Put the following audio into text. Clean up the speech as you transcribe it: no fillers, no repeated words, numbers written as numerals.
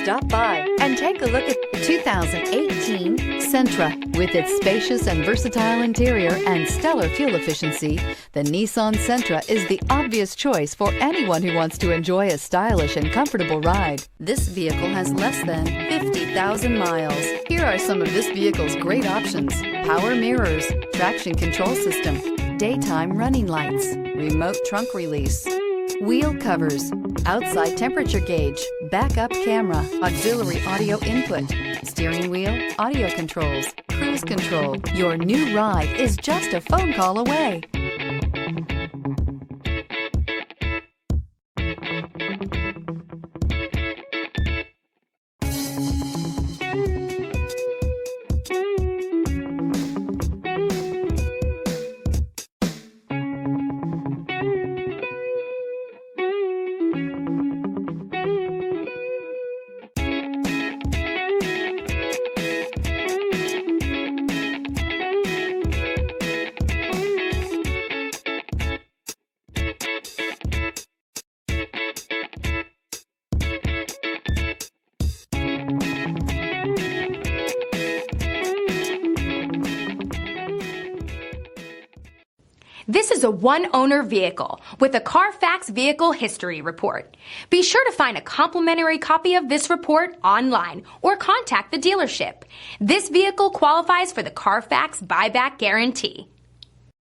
Stop by and take a look at the 2018 Sentra. With its spacious and versatile interior and stellar fuel efficiency, the Nissan Sentra is the obvious choice for anyone who wants to enjoy a stylish and comfortable ride. This vehicle has less than 50,000 miles. Here are some of this vehicle's great options: power mirrors, traction control system, daytime running lights, remote trunk release, wheel covers, outside temperature gauge, backup camera, auxiliary audio input, steering wheel audio controls, cruise control. Your new ride is just a phone call away. This is a one-owner vehicle with a Carfax Vehicle History Report. Be sure to find a complimentary copy of this report online or contact the dealership. This vehicle qualifies for the Carfax Buyback Guarantee.